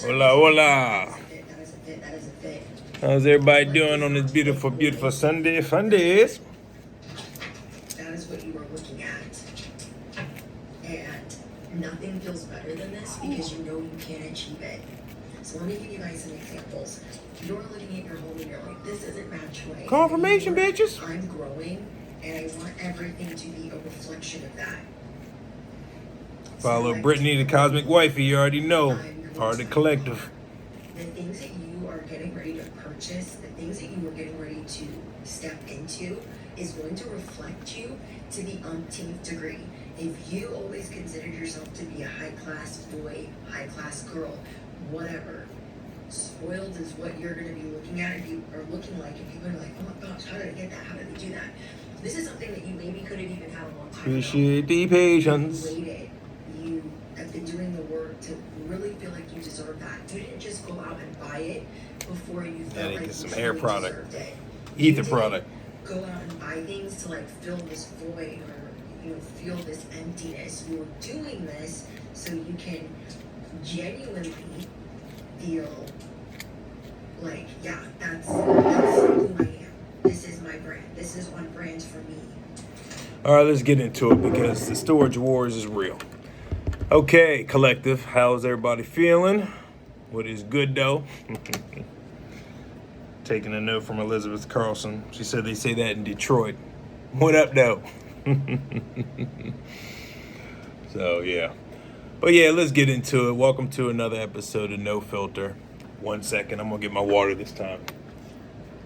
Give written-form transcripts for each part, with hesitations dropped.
Hola, hola. How's everybody doing on this beautiful, beautiful Sunday? Fun Daze. That is what you are looking at. And nothing feels better than this because you know you can achieve it. So let me give you guys some examples. You're looking at your home and you're like, this isn't match right. Confirmation, bitches. I'm growing and I want everything to be a reflection of that. Follow Brittany, the cosmic wifey. You already know. Part of the collective. The things that you are getting ready to purchase, the things that you are getting ready to step into is going to reflect you to the umpteenth degree. If you always considered yourself to be a high-class boy, high-class girl, whatever, spoiled is what you're going to be looking at if you are looking like, if people are like, oh my gosh, how did I get that? How did they do that? This is something that you maybe could have even had a long time ago. Appreciate the patience. You waited. You have been doing the work to really feel like you deserve that. You didn't just go out and buy it before you felt like Get you some truly hair product. deserved it. Ether product. Go out and buy things to like fill this void or feel this emptiness. You're doing this so you can genuinely feel like, yeah, that's who I am. This is my brand. This is on brand for me. All right, let's get into it because the storage wars is real. Okay, collective, how's everybody feeling? What is good though? Taking a note from Elizabeth Carlson. She said they say that in Detroit. What up though? So yeah. But yeah, let's get into it. Welcome to another episode of No Filter. 1 second, I'm gonna get my water this time.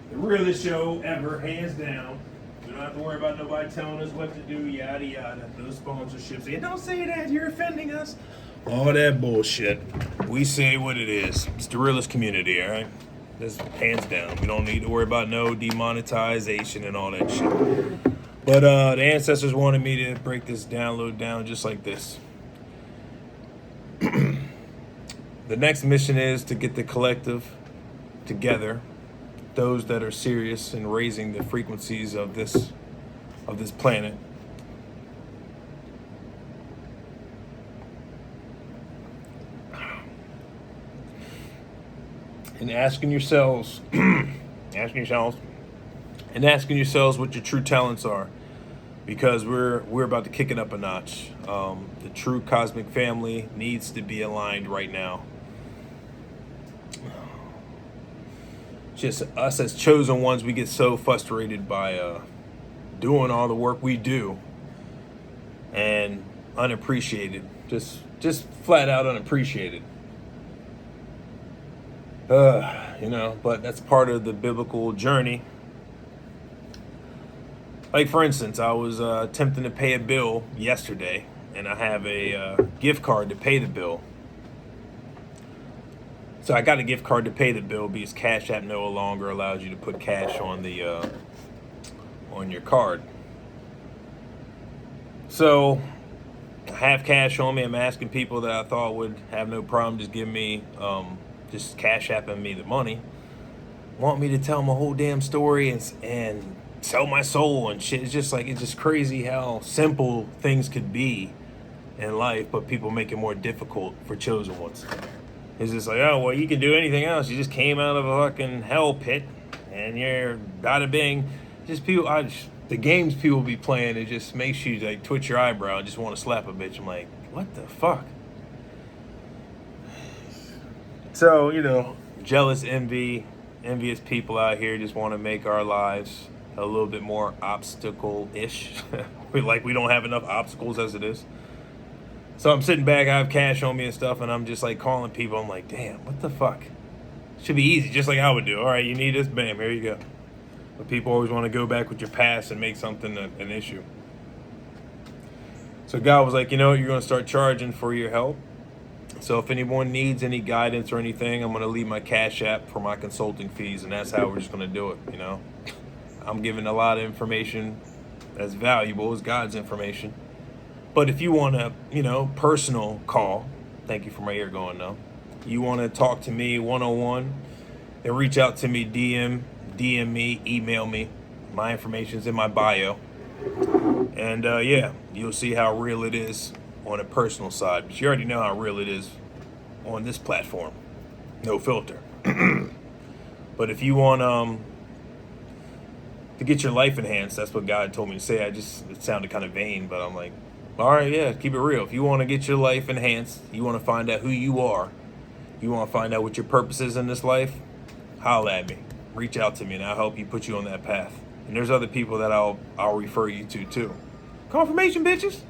The realest show ever, hands down. We don't have to worry about nobody telling us what to do, yada yada. Those sponsorships. Yeah, don't say that, you're offending us. All that bullshit. We say what it is. It's the realest community, alright? That's hands down. We don't need to worry about no demonetization and all that shit. But the ancestors wanted me to break this download down just like this. The next mission is to get the collective together, those that are serious in raising the frequencies of this planet. And asking yourselves what your true talents are, because we're about to kick it up a notch. The true cosmic family needs to be aligned right now. Just us as chosen ones, we get so frustrated by doing all the work we do and unappreciated, just flat out unappreciated. But that's part of the biblical journey. Like for instance, I was attempting to pay a bill yesterday, and I have a gift card to pay the bill. So I got a gift card to pay the bill because Cash App no longer allows you to put cash on the on your card. So I have cash on me. I'm asking people that I thought would have no problem just giving me just Cash Apping me the money. Want me to tell my whole damn story and sell my soul and shit. It's just crazy how simple things could be in life, but people make it more difficult for chosen ones. It's just like, oh, well, you can do anything else. You just came out of a fucking hell pit, and you're bada bing. Just people, the games people be playing, it just makes you like twitch your eyebrow and just want to slap a bitch. I'm like, what the fuck? So, jealous, envious people out here just want to make our lives a little bit more obstacle-ish. we don't have enough obstacles as it is. So I'm sitting back, I have cash on me and stuff, and I'm just like calling people. I'm like, damn, what the fuck? Should be easy, just like I would do. All right, you need this, bam, here you go. But people always want to go back with your past and make something an issue. So God was like, you're going to start charging for your help. So if anyone needs any guidance or anything, I'm going to leave my Cash App for my consulting fees, and that's how we're just going to do it, I'm giving a lot of information that's valuable, is God's information. But if you want a, personal call, thank you for my ear going now. You want to talk to me one-on-one, then reach out to me, DM me, email me. My information's in my bio. And you'll see how real it is on a personal side. But you already know how real it is on this platform. no filter. But if you want to get your life enhanced, that's what God told me to say. It sounded kind of vain, but I'm like, all right, yeah, keep it real. If you want to get your life enhanced, you want to find out who you are, you want to find out what your purpose is in this life, holla at me. Reach out to me, and I'll help you put you on that path. And there's other people that I'll refer you to too. Confirmation, bitches.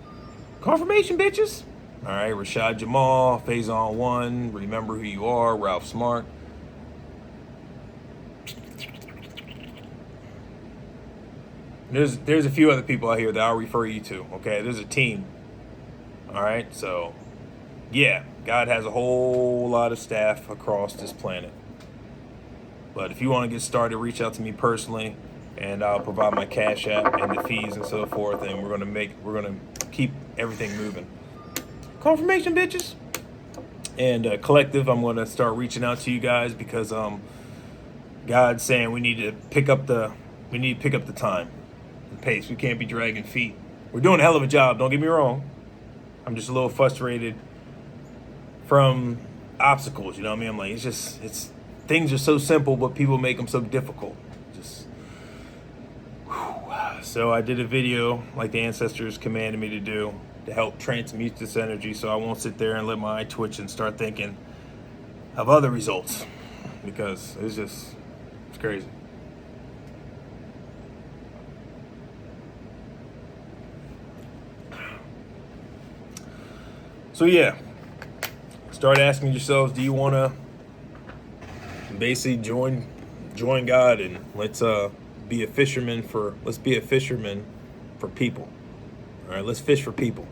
Confirmation, bitches. All right, Rashad Jamal, Faison One, Remember Who You Are, Ralph Smart. There's a few other people out here that I'll refer you to. Okay, there's a team. All right, so yeah, God has a whole lot of staff across this planet. But if you want to get started, reach out to me personally, and I'll provide my Cash App and the fees and so forth, and we're gonna keep everything moving. Confirmation, bitches. And collective, I'm gonna start reaching out to you guys because God's saying we need to pick up the time, the pace. We can't be dragging feet. We're doing a hell of a job. Don't get me wrong. I'm just a little frustrated from obstacles. You know what I mean? I'm like, it's things are so simple, but people make them so difficult. So I did a video like the ancestors commanded me to do to help transmute this energy, so I won't sit there and let my eye twitch and start thinking of other results, because it's crazy. So yeah, start asking yourselves, do you want to basically join God, and let's be a fisherman for people. All right, let's fish for people,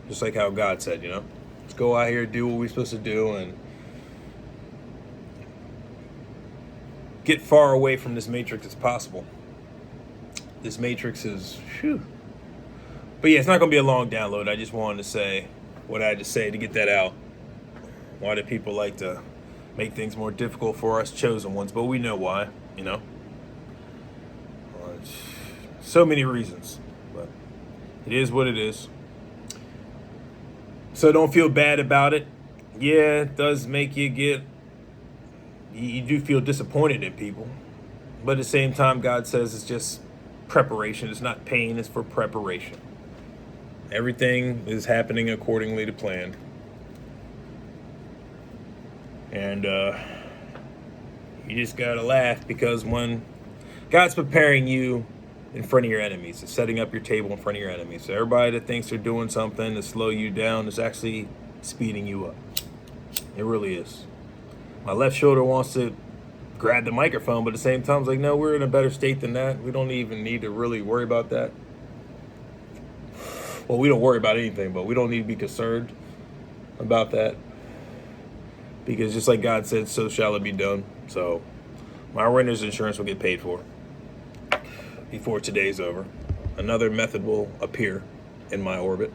just like how God said, let's go out here, do what we're supposed to do, and get far away from this matrix as possible. This matrix is, but yeah, it's not gonna be a long download. I just wanted to say what I had to say to get that out. Why do people like to make things more difficult for us chosen ones? But we know why, so many reasons, but it is what it is. So don't feel bad about it. Yeah, it does make you do feel disappointed in people, but at the same time, God says it's just preparation. It's not pain, it's for preparation. Everything is happening accordingly to plan. And you just gotta laugh, because when God's preparing you in front of your enemies, it's setting up your table in front of your enemies. So everybody that thinks they're doing something to slow you down is actually speeding you up. It really is. My left shoulder wants to grab the microphone, but at the same time, it's like, no, we're in a better state than that. We don't even need to really worry about that. Well, we don't worry about anything, but we don't need to be concerned about that, because just like God said, so shall it be done. So my renter's insurance will get paid for before today's over. Another method will appear in my orbit.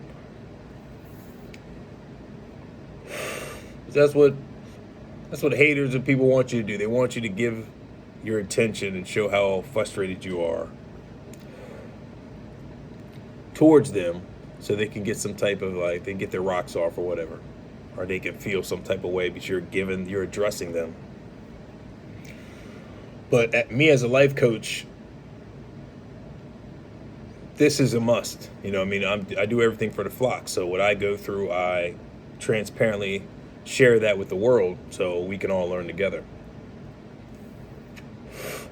That's what haters and people want you to do. They want you to give your attention and show how frustrated you are towards them, so they can get some type of, like, they get their rocks off or whatever, or they can feel some type of way because you're addressing them. But me as a life coach, this is a must. I do everything for the flock. So what I go through, I transparently share that with the world so we can all learn together.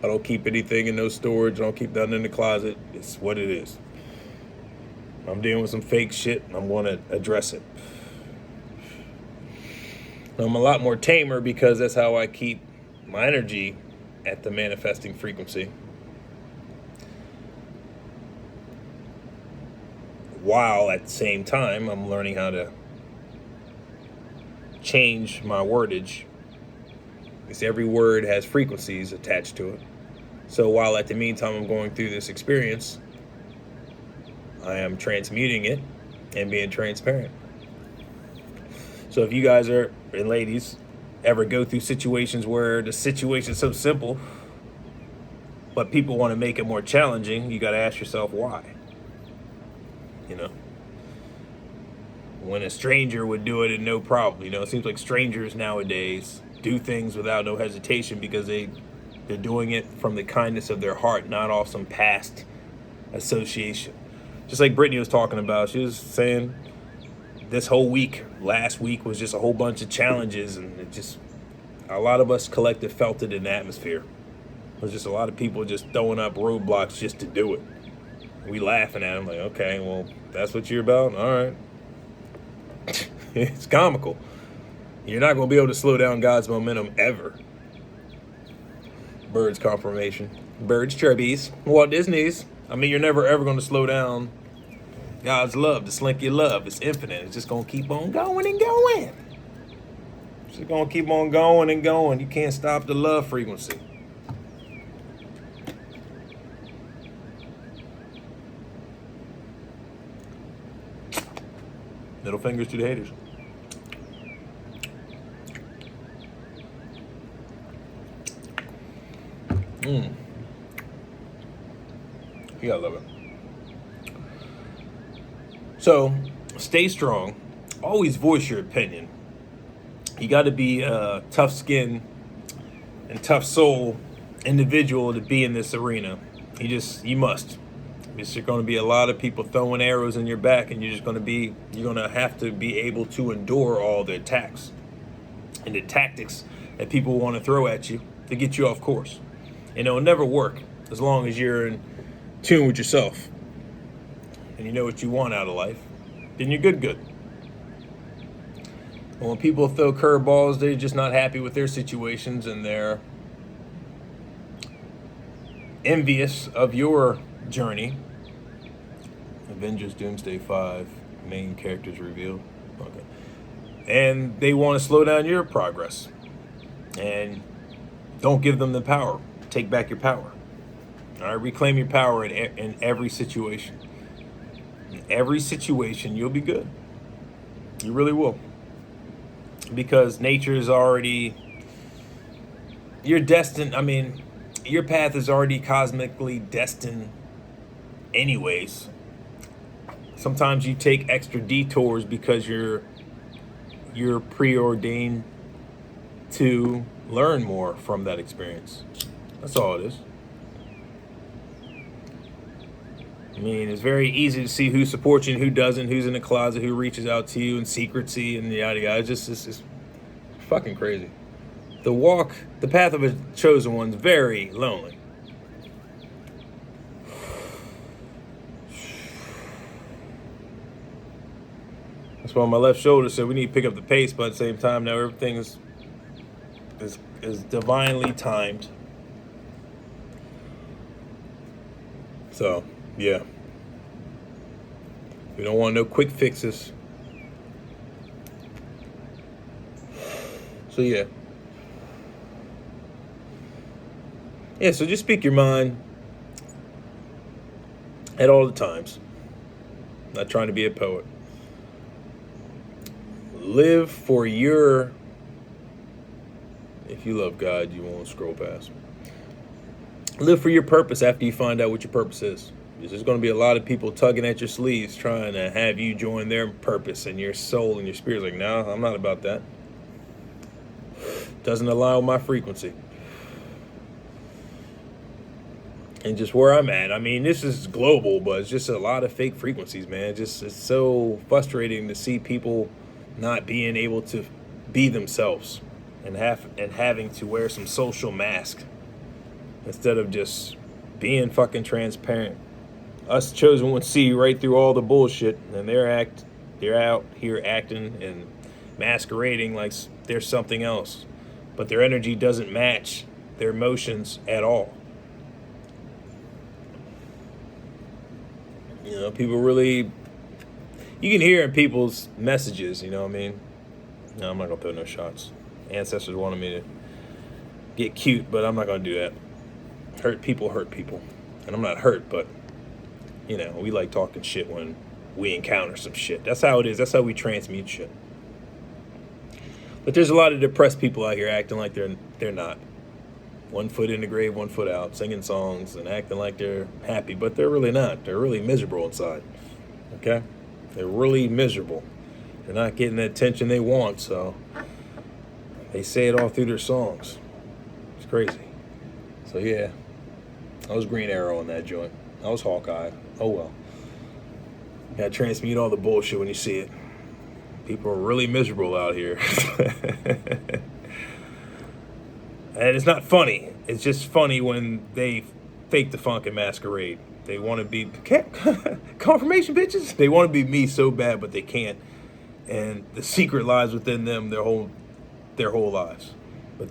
I don't keep anything in no storage. I don't keep nothing in the closet. It's what it is. I'm dealing with some fake shit, and I'm going to address it. I'm a lot more tamer, because that's how I keep my energy at the manifesting frequency, while at the same time I'm learning how to change my wordage, because every word has frequencies attached to it. So while at the meantime I'm going through this experience, I am transmuting it and being transparent. So if you guys and ladies ever go through situations where the situation is so simple, but people want to make it more challenging, you got to ask yourself why. When a stranger would do it and no problem. It seems like strangers nowadays do things without no hesitation because they're doing it from the kindness of their heart, not off some past association. Just like Brittany was talking about, she was saying this whole week, last week was just a whole bunch of challenges, and it just, a lot of us collective felt it in the atmosphere. There's just a lot of people just throwing up roadblocks just to do it. We laughing at them like, okay, well, that's what you're about? All right. It's comical. You're not going to be able to slow down God's momentum ever. Birds confirmation. Birds chirpies. Walt Disney's. I mean, you're never ever going to slow down God's love, the slinky love. It's infinite. It's just going to keep on going and going. It's just going to keep on going and going. You can't stop the love frequency. Middle fingers to the haters. You gotta love it. So, stay strong. Always voice your opinion. You got to be a tough skin and tough soul individual to be in this arena. You must. There's going to be a lot of people throwing arrows in your back, and you're going to have to be able to endure all the attacks and the tactics that people want to throw at you to get you off course. And it'll never work as long as you're in tune with yourself and you know what you want out of life. Then you're good. And when people throw curveballs, they're just not happy with their situations and they're envious of your journey. Avengers Doomsday 5, main characters revealed. Okay. And they want to slow down your progress. And don't give them the power. Take back your power. All right, reclaim your power in every situation. In every situation, you'll be good. You really will. Because nature is already, you're destined, I mean, your path is already cosmically destined anyways. Sometimes you take extra detours because you're preordained to learn more from that experience. That's all it is. I mean, it's very easy to see who supports you and who doesn't, who's in the closet, who reaches out to you in secrecy and yada yada. It's just fucking crazy. The path of a chosen one's very lonely. That's why my left shoulder said we need to pick up the pace, but at the same time, now everything is divinely timed. So, yeah. We don't want no quick fixes. So, yeah. Yeah, so just speak your mind at all the times. Not trying to be a poet. Live for your... If you love God, you won't scroll past. Live for your purpose after you find out what your purpose is. There's going to be a lot of people tugging at your sleeves trying to have you join their purpose, and your soul and your spirit's like, no, I'm not about that. Doesn't align with my frequency. And just where I'm at, I mean, this is global, but it's just a lot of fake frequencies, man. It's so frustrating to see people not being able to be themselves and having to wear some social mask instead of just being fucking transparent. Us chosen ones see right through all the bullshit, and they're out here acting and masquerading like they're something else, but their energy doesn't match their emotions at all. You know, people really, you can hear in people's messages, you know what I mean? No, I'm not gonna throw no shots. Ancestors wanted me to get cute, but I'm not gonna do that. Hurt people. And I'm not hurt, but, you know, we like talking shit when we encounter some shit. That's how it is. That's how we transmute shit. But there's a lot of depressed people out here acting like they're not. 1 foot in the grave, 1 foot out, singing songs and acting like they're happy, but they're really not. They're really miserable inside. Okay? They're really miserable. They're not getting the attention they want, so They say it all through their songs. It's crazy. So yeah, I was Green Arrow in that joint. I was Hawkeye. Oh well. Gotta transmute all the bullshit when you see it. People are really miserable out here. And it's not funny. It's just funny when they fake the funk and masquerade. They want to be confirmation bitches. They want to be me so bad, but they can't. And the secret lies within them their whole lives.